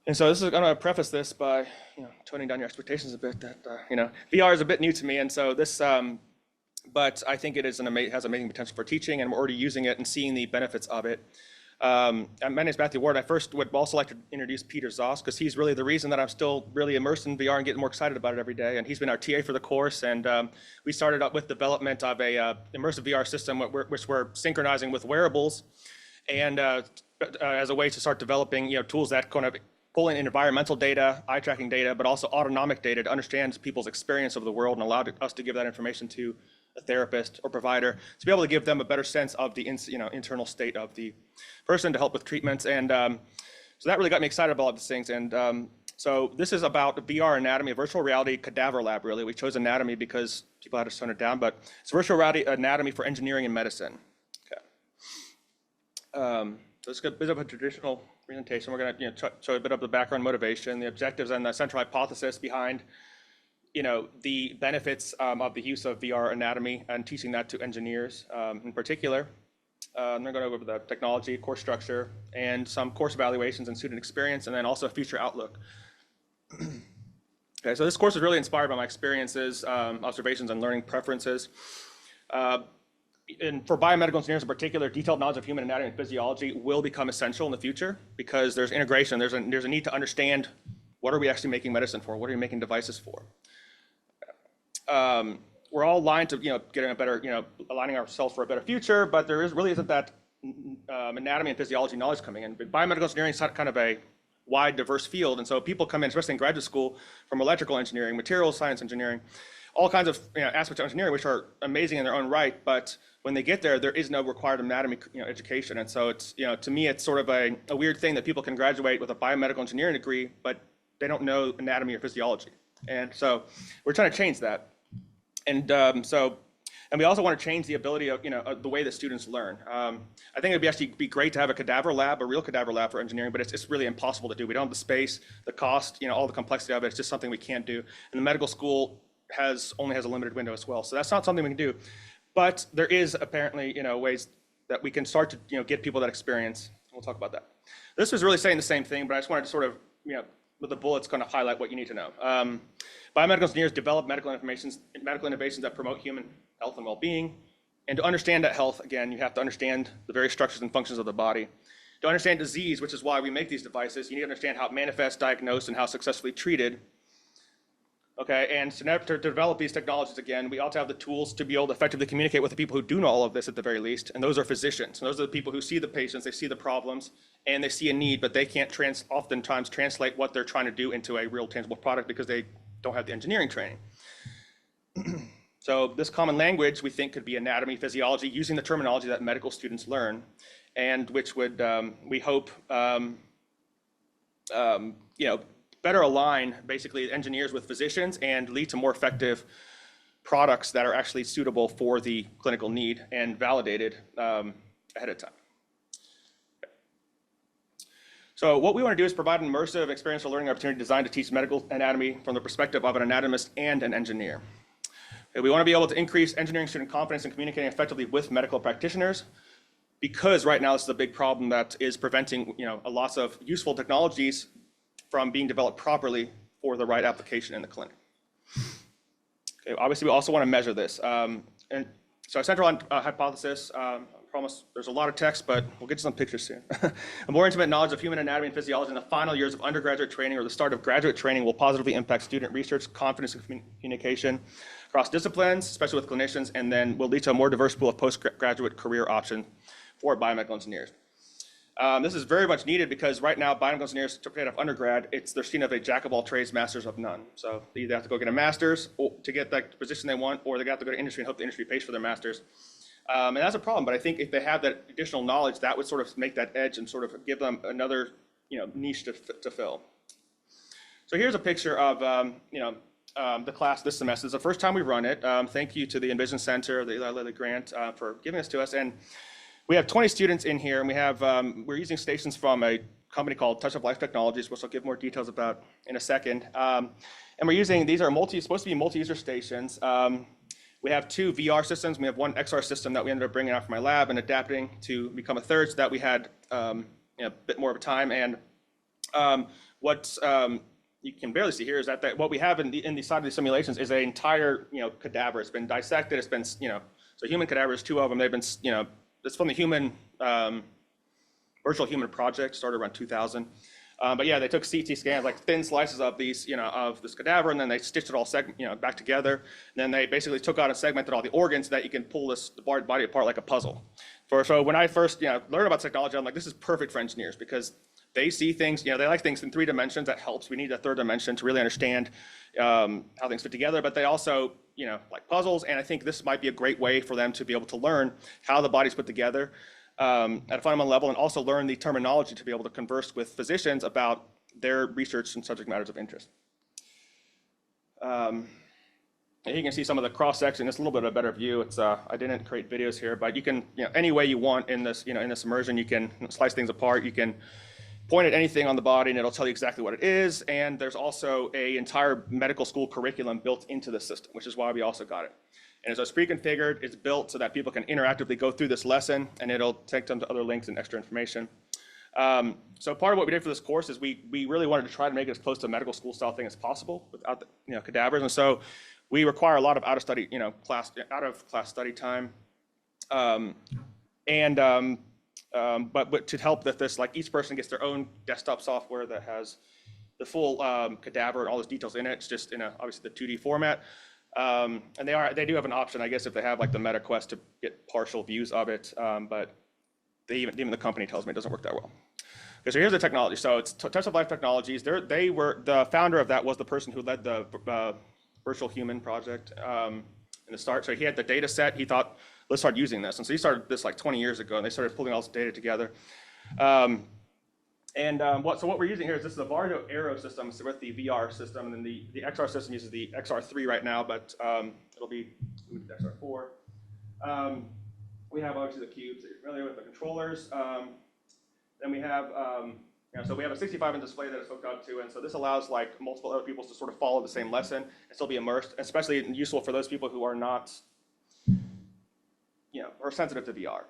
And so this is going to preface this by, toning down your expectations a bit. That VR is a bit new to me, and so this, but I think it is has amazing potential for teaching, and I'm already using it and seeing the benefits of it. My name is Matthew Ward. I first would also like to introduce Peter Zoss, because he's really the reason that I'm still really immersed in VR and getting more excited about it every day. And he's been our TA for the course. And we started up with development of a immersive VR system, which we're synchronizing with wearables, and as a way to start developing tools that kind of pull in environmental data, eye tracking data, but also autonomic data to understand people's experience of the world and allow us to give that information to a therapist or provider to be able to give them a better sense of the internal state of the person to help with treatments. And so that really got me excited about all these things. And so this is about the VR anatomy, a virtual reality cadaver lab, really. We chose anatomy because people had to tone it down, but it's virtual reality anatomy for engineering and medicine. Okay. So it's a bit of a traditional presentation. We're going to show a bit of the background motivation, the objectives, and the central hypothesis behind the benefits of the use of VR anatomy and teaching that to engineers in particular. I'm going to go over the technology, course structure, and some course evaluations and student experience, and then also a future outlook. Okay, so this course is really inspired by my experiences, observations, and learning preferences. And for biomedical engineers in particular, detailed knowledge of human anatomy and physiology will become essential in the future because there's integration. There's a need to understand, what are we actually making medicine for? What are we making devices for? We're all aligned to getting a better, aligning ourselves for a better future, but there really isn't that anatomy and physiology knowledge coming in. But biomedical engineering is kind of a wide, diverse field, and so people come in, especially in graduate school, from electrical engineering, materials science engineering, all kinds of aspects of engineering, which are amazing in their own right. But when they get there, there is no required anatomy education, and so it's to me it's sort of a weird thing that people can graduate with a biomedical engineering degree, but they don't know anatomy or physiology, and so we're trying to change that. And and we also want to change the ability of the way that students learn. I think it'd actually be great to have a cadaver lab, a real cadaver lab for engineering, but it's really impossible to do. We don't have the space, the cost, all the complexity of it. It's just something we can't do. And the medical school only has a limited window as well, so that's not something we can do. But there is apparently ways that we can start to get people that experience. We'll talk about that. This was really saying the same thing, but I just wanted to sort of with the bullets kind of highlight what you need to know. Biomedical engineers develop medical innovations that promote human health and well-being. And to understand that health, again, you have to understand the various structures and functions of the body. To understand disease, which is why we make these devices, you need to understand how it manifests, diagnosed, and how successfully treated. Okay, and to develop these technologies, again, we ought to have the tools to be able to effectively communicate with the people who do know all of this at the very least, and those are physicians. And those are the people who see the patients, they see the problems, and they see a need, but they can't oftentimes translate what they're trying to do into a real tangible product because they don't have the engineering training. So this common language, we think, could be anatomy, physiology, using the terminology that medical students learn, and which would, we hope, better align basically engineers with physicians and lead to more effective products that are actually suitable for the clinical need and validated ahead of time. So what we want to do is provide an immersive experiential learning opportunity designed to teach medical anatomy from the perspective of an anatomist and an engineer. We want to be able to increase engineering student confidence in communicating effectively with medical practitioners, because right now this is a big problem that is preventing a loss of useful technologies from being developed properly for the right application in the clinic. Okay, obviously, we also want to measure this. And so our central hypothesis, I promise there's a lot of text, but we'll get to some pictures soon. A more intimate knowledge of human anatomy and physiology in the final years of undergraduate training or the start of graduate training will positively impact student research, confidence, and communication across disciplines, especially with clinicians, and then will lead to a more diverse pool of postgraduate career options for biomedical engineers. This is very much needed because right now, biomedical engineers, to get off undergrad, they're seen as a jack of all trades, masters of none. So they either have to go get a master's to get that position they want, or they have to go to industry and hope the industry pays for their master's. And that's a problem, but I think if they have that additional knowledge, that would sort of make that edge and sort of give them another niche to fill. So here's a picture of the class this semester. It's the first time we run it. Thank you to the Envision Center, the Eli Lilly grant, for giving this to us. And we have 20 students in here, and we have we're using stations from a company called Touch of Life Technologies, which I'll give more details about in a second. And we're using, these are supposed to be multi-user stations. We have 2 VR systems. We have 1 XR system that we ended up bringing out from my lab and adapting to become a third, so that we had a bit more of a time. And What you can barely see here is that what we have in the side of the simulations is an entire cadaver. It's been dissected. It's been so human cadavers, 2 of them. They've been it's from the human virtual human project, started around 2000. But yeah, they took CT scans, like thin slices of these, of this cadaver, and then they stitched it all back together. And then they basically took out and segmented all the organs so that you can pull the body apart like a puzzle. So when I first learned about technology, I'm like, this is perfect for engineers because they see things, they like things in 3 dimensions. That helps. We need a 3rd dimension to really understand how things fit together. But they also, like puzzles. And I think this might be a great way for them to be able to learn how the body's put together at a fundamental level, and also learn the terminology to be able to converse with physicians about their research and subject matters of interest. And you can see some of the cross section. It's a little bit of a better view. It's I didn't create videos here, but you can any way you want in this in this immersion. You can slice things apart. You can point at anything on the body, and it'll tell you exactly what it is. And there's also an entire medical school curriculum built into the system, which is why we also got it. And it's pre-configured. It's built so that people can interactively go through this lesson, and it'll take them to other links and extra information. So part of what we did for this course is we really wanted to try to make it as close to a medical school style thing as possible without the cadavers. And so we require a lot of out of class study time, but to help with this, like each person gets their own desktop software that has the full cadaver and all those details in it. It's just in obviously the 2D format. And they do have an option, I guess, if they have like the MetaQuest to get partial views of it, but even the company tells me it doesn't work that well. Okay, so here's the technology. So it's Touch of Life Technologies. The founder of that was the person who led the virtual human project in the start. So he had the data set. He thought, let's start using this. And so he started this like 20 years ago, and they started pulling all this data together. What we're using here is this is the Vardo Aero system with the VR system, and then the XR system uses the XR3 right now, but it'll be moved to XR4. We have obviously the cubes that you're familiar with, the controllers. Then we have so we have a 65-inch display that it's hooked up to, and so this allows like multiple other people to sort of follow the same lesson and still be immersed, especially useful for those people who are not are sensitive to VR.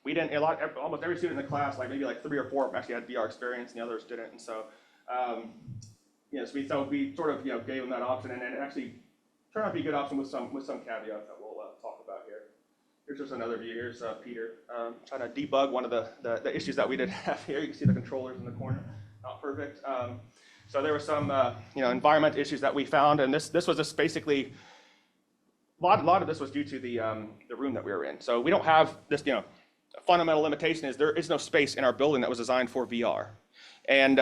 We didn't, almost every student in the class, like maybe like 3 or 4 of them actually had VR experience and the others didn't. And so, so we sort of, gave them that option, and it actually turned out to be a good option with some caveats that we'll talk about here. Here's just another view. Here's Peter trying to debug one of the issues that we did have here. You can see the controllers in the corner, not perfect. So there were some, environment issues that we found, and this was just basically, a lot of this was due to the room that we were in. So we don't have this, a fundamental limitation is there is no space in our building that was designed for VR. And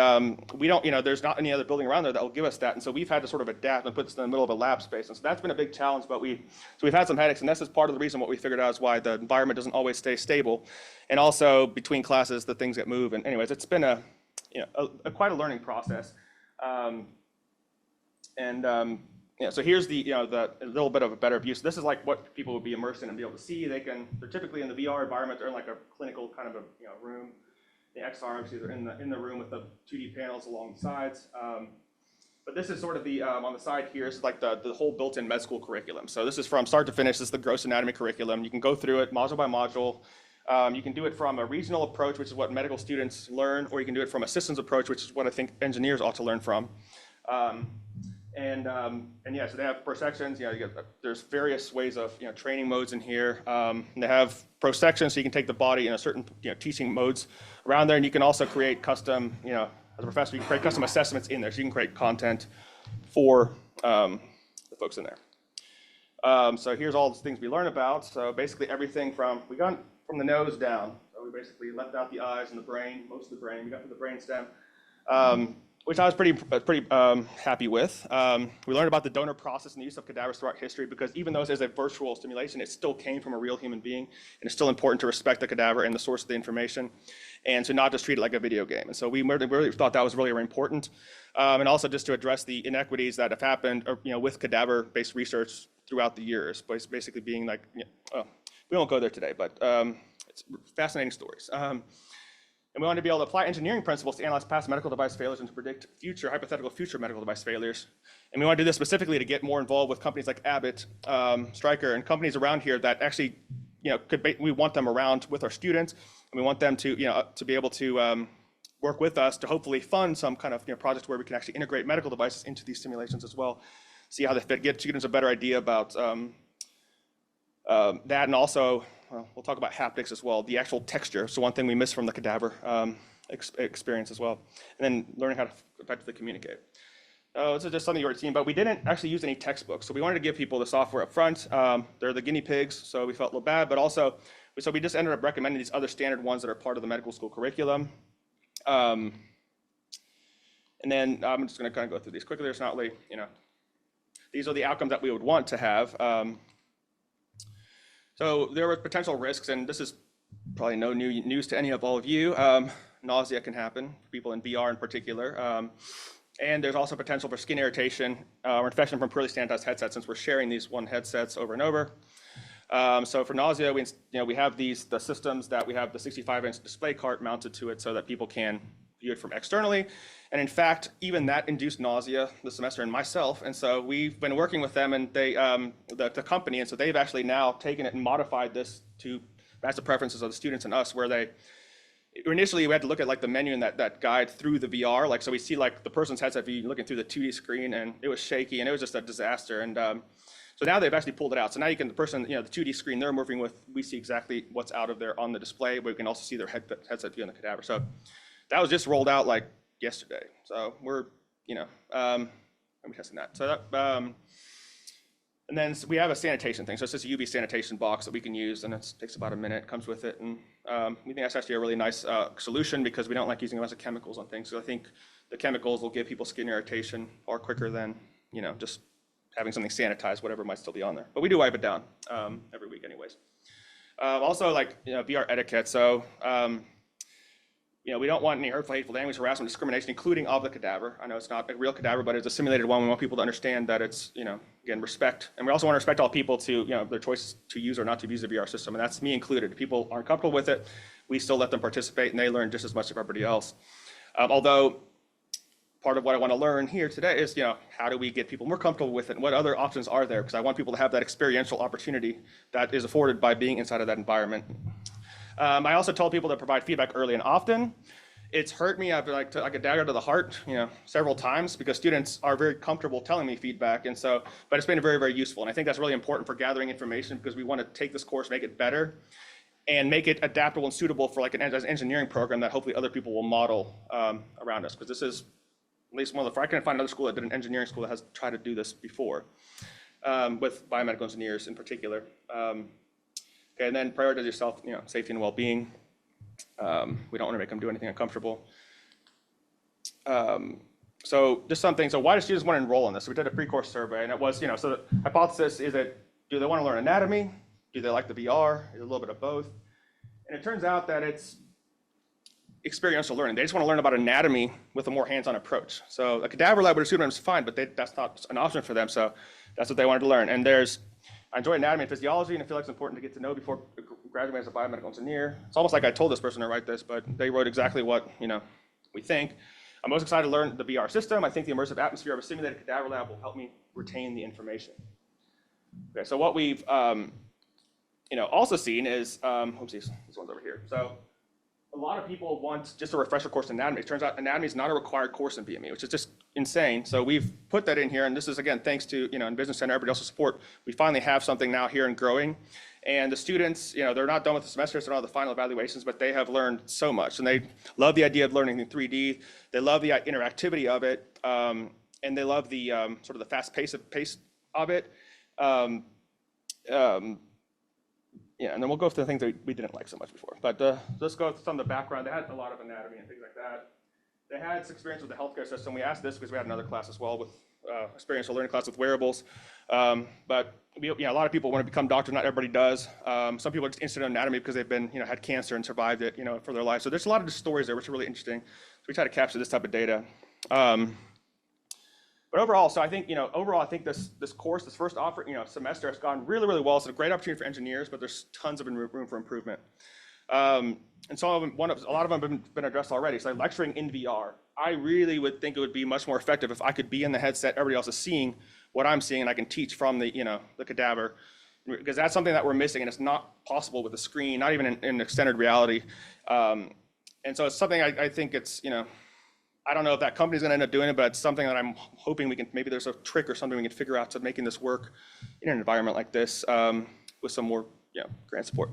we don't, there's not any other building around there that will give us that. And so we've had to sort of adapt and put this in the middle of a lab space. And so that's been a big challenge, but we've had some headaches. And this is part of the reason what we figured out is why the environment doesn't always stay stable. And also between classes, the things get moved. And anyways, it's been quite a learning process. So here's the a little bit of a better view. So this is like what people would be immersed in and be able to see. They're typically in the VR environment. They're in like a clinical kind of a room. The XR obviously they're in the room with the 2D panels along the sides. But this is sort of the on the side here. This is like the whole built-in med school curriculum. So this is from start to finish. This is the gross anatomy curriculum. You can go through it module by module. You can do it from a regional approach, which is what medical students learn, or you can do it from a systems approach, which is what I think engineers ought to learn from. So they have pro sections. There's various ways of training modes in here. They have pro sections, so you can take the body in a certain teaching modes around there, and you can also create custom. As a professor, you can create custom assessments in there, so you can create content for the folks in there. So here's all the things we learn about. So basically everything we got from the nose down. So we basically left out the eyes and the brain, most of the brain. We got to the brain stem. Which I was pretty happy with. We learned about the donor process and the use of cadavers throughout history, because even though it is a virtual simulation, it still came from a real human being, and it's still important to respect the cadaver and the source of the information, and to not just treat it like a video game. And so we really thought that was really, really important, and also just to address the inequities that have happened, with cadaver-based research throughout the years. Basically being like, we won't go there today, but it's fascinating stories. And we want to be able to apply engineering principles to analyze past medical device failures and to predict hypothetical future medical device failures. And we want to do this specifically to get more involved with companies like Abbott, Stryker, and companies around here that actually, we want them around with our students, and we want them to, to be able to work with us to hopefully fund some kind of project where we can actually integrate medical devices into these simulations as well, see how they fit, get students a better idea about that, and also we'll talk about haptics as well, the actual texture. So one thing we miss from the cadaver experience as well, and then learning how to effectively communicate. This is just something you already seen, but we didn't actually use any textbooks. So we wanted to give people the software up front. They're the guinea pigs, so we felt a little bad, but also, so we just ended up recommending these other standard ones that are part of the medical school curriculum. And then I'm just gonna kind of go through these quickly. There's not really, these are the outcomes that we would want to have. So there were potential risks, and this is probably no new news to any of all of you. Nausea can happen, people in VR in particular. And there's also potential for skin irritation or infection from poorly sanitized headsets, since we're sharing these one headsets over and over. So for nausea, we have the systems that we have the 65-inch display cart mounted to it so that people can view it from externally. And in fact, even that induced nausea this semester in myself. And so we've been working with them and they, the company, and so they've actually now taken it and modified this to match the preferences of the students and us, where initially we had to look at like the menu and that guide through the VR. Like, so we see like the person's headset view looking through the 2D screen, and it was shaky and it was just a disaster. And so now they've actually pulled it out. So now you can, the person, the 2D screen they're moving with, we see exactly what's out of there on the display, but we can also see their headset view on the cadaver. So that was just rolled out like yesterday. So we're, I'm testing that. So that, and then we have a sanitation thing. So it's just a UV sanitation box that we can use, and it takes about a minute, comes with it. And we think that's actually a really nice solution, because we don't like using a bunch of chemicals on things. So I think the chemicals will give people skin irritation far quicker than, just having something sanitized, whatever might still be on there. But we do wipe it down every week anyways. Also, like, VR etiquette. So, we don't want any hurtful, hateful language, harassment, discrimination, including of the cadaver. I know it's not a real cadaver, but it's a simulated one. We want people to understand that it's, again, respect. And we also want to respect all people to, their choices to use or not to use the VR system. And that's me included. If people aren't comfortable with it, we still let them participate, and they learn just as much as everybody else. Although part of what I want to learn here today is, how do we get people more comfortable with it? And what other options are there? Because I want people to have that experiential opportunity that is afforded by being inside of that environment. I also told people to provide feedback early and often. It's hurt me, I've like a dagger to the heart, several times, because students are very comfortable telling me feedback. And so, but it's been very, very useful. And I think that's really important for gathering information, because we want to take this course, make it better, and make it adaptable and suitable for like an engineering program that hopefully other people will model around us. Because this is at least one of the, I couldn't find another school that did an engineering school that has tried to do this before, with biomedical engineers in particular. Okay, and then prioritize yourself, safety and well-being. We don't want to make them do anything uncomfortable. So just something, so why do students want to enroll in this? So we did a pre-course survey, and it was, so the hypothesis is that, do they want to learn anatomy? Do they like the VR? Is it a little bit of both? And it turns out that it's experiential learning. They just want to learn about anatomy with a more hands-on approach. So a cadaver lab with a student is fine, but that's not an option for them, so that's what they wanted to learn. And I enjoy anatomy and physiology, and I feel like it's important to get to know before graduating as a biomedical engineer. It's almost like I told this person to write this, but they wrote exactly what we think. I'm most excited to learn the VR system. I think the immersive atmosphere of a simulated cadaver lab will help me retain the information. Okay, so what we've also seen is, oopsies, this one's over here. So a lot of people want just a refresher course in anatomy. It turns out anatomy is not a required course in BME, which is just insane. So we've put that in here, and this is, again, thanks to, Envision Center, everybody else's support. We finally have something now here and growing. And the students, they're not done with the semester, so they're not the final evaluations, but they have learned so much. And they love the idea of learning in 3D. They love the interactivity of it. And they love the sort of the fast pace of it. Yeah, and then we'll go through the things that we didn't like so much before. But let's go through some of the background. They had a lot of anatomy and things like that. They had experience with the healthcare system. We asked this because we had another class as well with experiential learning class with wearables. But a lot of people want to become doctors. Not everybody does. Some people are just interested in anatomy because they've been, had cancer and survived it, for their life. So there's a lot of stories there, which are really interesting. So we try to capture this type of data. But overall, so I think, I think this course, this first semester has gone really, really well. It's a great opportunity for engineers, but there's tons of room for improvement. And some of them, a lot of them have been addressed already. So like lecturing in VR, I really would think it would be much more effective if I could be in the headset, everybody else is seeing what I'm seeing, and I can teach from the, the cadaver, because that's something that we're missing, and it's not possible with a screen, not even in extended reality. And so it's something I think it's, I don't know if that company's going to end up doing it, but it's something that I'm hoping we can, maybe there's a trick or something we can figure out to making this work in an environment like this with some more grant support.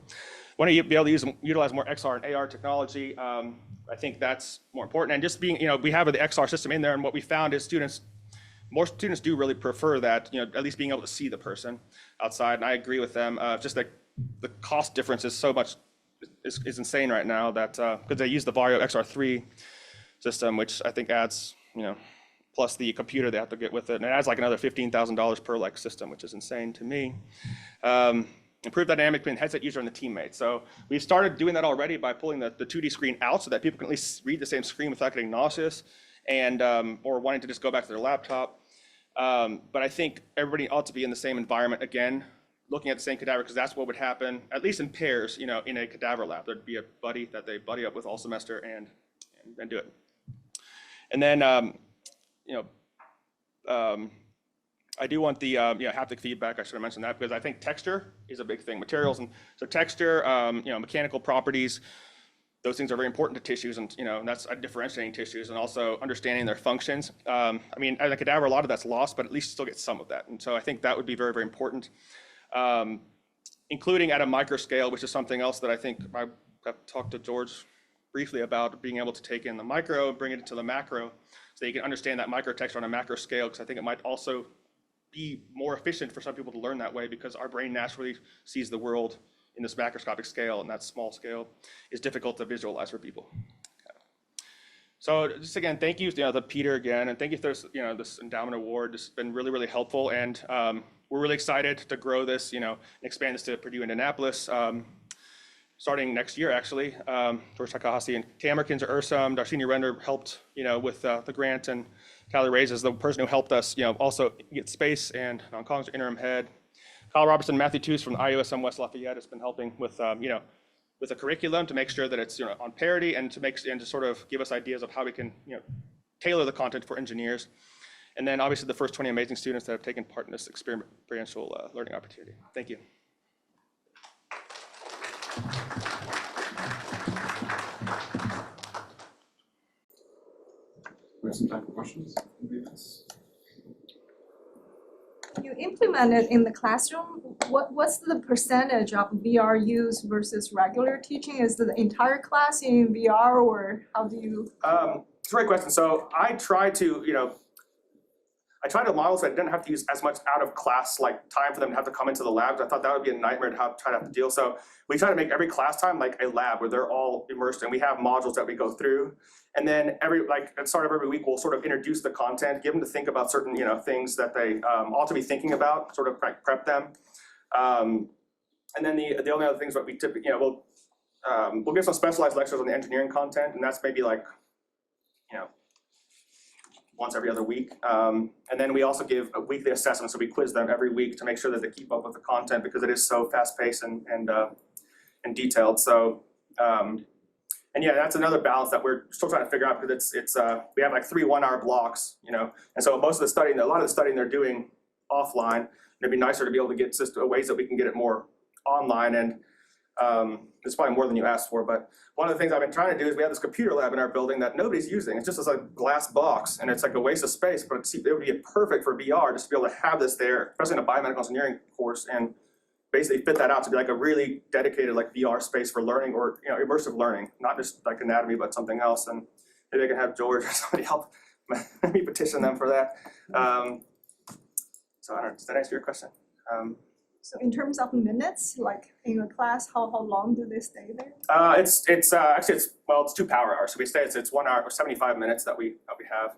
Want to be able to utilize more XR and AR technology. I think that's more important. And just being, we have the XR system in there, and what we found is more students do really prefer that, at least being able to see the person outside. And I agree with them. Just the cost difference is so much, is insane right now that, because they use the Vario XR3 system, which I think adds, plus the computer they have to get with it. And it adds like another $15,000 per system, which is insane to me. Improve dynamic between headset user and the teammate. So we've started doing that already by pulling the 2D screen out so that people can at least read the same screen without getting nauseous and or wanting to just go back to their laptop. But I think everybody ought to be in the same environment again, looking at the same cadaver, because that's what would happen, at least in pairs, in a cadaver lab. There'd be a buddy that they buddy up with all semester and do it. And then, I do want the haptic feedback. I should have mentioned that because I think texture is a big thing. Materials and so texture, mechanical properties, those things are very important to tissues, and and that's differentiating tissues and also understanding their functions. I mean, as a cadaver, a lot of that's lost, but at least you still get some of that. And so I think that would be very, very important, including at a micro scale, which is something else that I think I've talked to George briefly about, being able to take in the micro and bring it into the macro so you can understand that micro texture on a macro scale, because I think it might also be more efficient for some people to learn that way, because our brain naturally sees the world in this macroscopic scale, and that small scale is difficult to visualize for people. Okay. So just again, thank you to Peter again, and thank you for this endowment award. This has been really, really helpful, and we're really excited to grow this, and expand this to Purdue Indianapolis. Starting next year, actually. George Takahashi and Tamer Kinzer Ursum, Darshini Render helped, with the grant, and Tyler Reyes is the person who helped us, also get space, and Kong's our interim head. Kyle Robertson, Matthew Toos from the IUSM West Lafayette has been helping with, with the curriculum to make sure that it's, on parity, and to sort of give us ideas of how we can, tailor the content for engineers. And then obviously the first 20 amazing students that have taken part in this experiential learning opportunity. Thank you. We have some time for questions. You implemented in the classroom, what's the percentage of VR use versus regular teaching? Is the entire class in VR, or how do you? It's a great question. So I try to, model so I didn't have to use as much out of class time for them to have to come into the labs. I thought that would be a nightmare to try to have to deal. So we try to make every class time like a lab where they're all immersed, and we have modules that we go through. And then at the start of every week, we'll sort of introduce the content, give them to think about certain, things that they ought to be thinking about, sort of prep them. And then the only other things that we typically, we'll give some specialized lectures on the engineering content, and that's maybe once every other week. And then we also give a weekly assessment, so we quiz them every week to make sure that they keep up with the content, because it is so fast-paced and detailed. So. And yeah, that's another balance that we're still trying to figure out, because we have 3 1-hour blocks, and so most of the studying, a lot of the studying they're doing offline. It'd be nicer to be able to get ways that we can get it more online, and it's probably more than you asked for. But one of the things I've been trying to do is we have this computer lab in our building that nobody's using. It's just this glass box, and it's like a waste of space, but it would be perfect for VR just to be able to have this there, especially in a biomedical engineering course, and basically fit that out to be a really dedicated VR space for learning, or immersive learning, not just anatomy, but something else. And maybe I can have George or somebody help me petition them for that. So I don't know, does that answer your question? So in terms of minutes, in a class, how long do they stay there? It's actually it's 2 power hours. So we stay it's 1 hour or 75 minutes that we have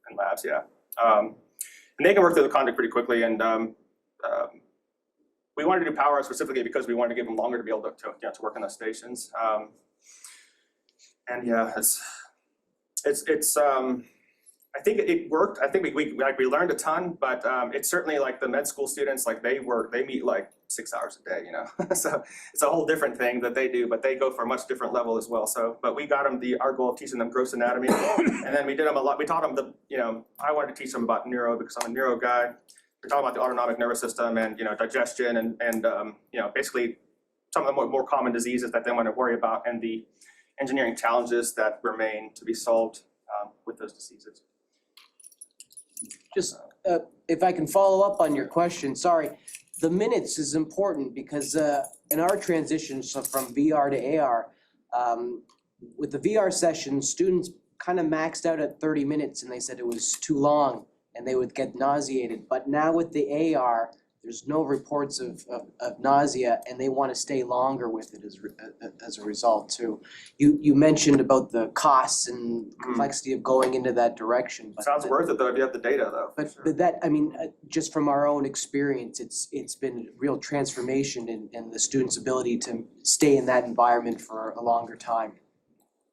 in labs. Yeah, and they can work through the content pretty quickly, and. We wanted to do power hours specifically because we wanted to give them longer to be able to work on the stations. And yeah, it's I think it worked. I think we learned a ton, but it's certainly the med school students, they meet 6 hours a day, so it's a whole different thing that they do, but they go for a much different level as well. So, but we got them our goal of teaching them gross anatomy, and then we did them a lot. We taught them I wanted to teach them about neuro because I'm a neuro guy. We're talking about the autonomic nervous system and digestion and basically some of the more common diseases that they want to worry about, and engineering challenges that remain to be solved with those diseases. Just, if I can follow up on your question, sorry. The minutes is important because in our transition, so from VR to AR, with the VR session, students kind of maxed out at 30 minutes and they said it was too long and they would get nauseated. But now with the AR, there's no reports of nausea and they want to stay longer with it as a result too. You mentioned about the costs and complexity of going into that direction. But Sounds worth it though if you have the data though. but that, I mean, just from our own experience, it's been real transformation in the students' ability to stay in that environment for a longer time.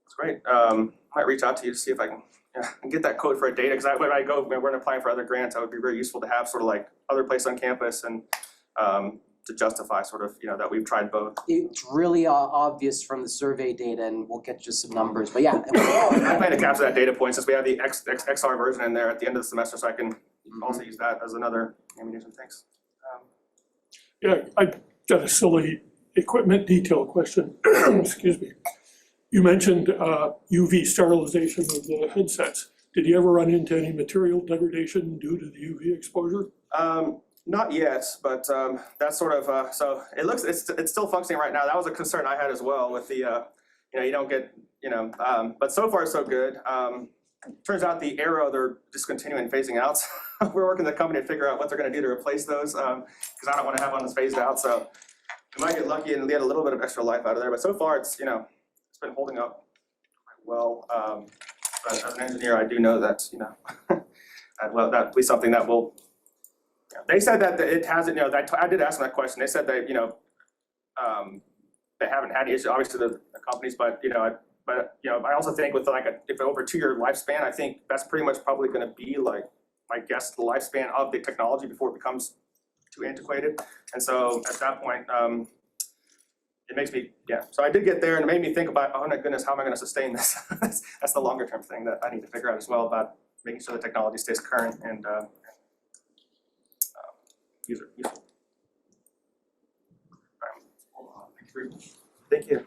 That's great. I might reach out to you to see if I can get that code for a data, because when I go, when we're applying for other grants, that would be very useful to have sort of like other places on campus and to justify sort of, that we've tried both. It's really obvious from the survey data, and we'll get you some numbers, but yeah. I plan to capture that data point since we have the XR version in there at the end of the semester, so I can also use that as another ammunition. Thanks. Yeah, I've got a silly equipment detail question. Excuse me. You mentioned UV sterilization of the headsets. Did you ever run into any material degradation due to the UV exposure? Not yet, but that's sort of, so it's still functioning right now. That was a concern I had as well with the, you don't get, but so far so good. Turns out the Aero, they're discontinuing phasing out. We're working with the company to figure out what they're gonna do to replace those, because I don't wanna have one that's phased out. So we might get lucky and get a little bit of extra life out of there, but so far it's, it's been holding up quite well. But as an engineer, I do know that, well, that'll be something that will, they said that it hasn't, I did ask them that question. They said that, they haven't had any issues, obviously the companies, but, I also think with if over a 2-year lifespan, I think that's pretty much probably gonna be like, I guess, the lifespan of the technology before it becomes too antiquated. And so at that point, it makes me, so I did get there and it made me think about, oh my goodness, how am I gonna sustain this? That's the longer term thing that I need to figure out as well, about making sure the technology stays current and user useful. Thank you.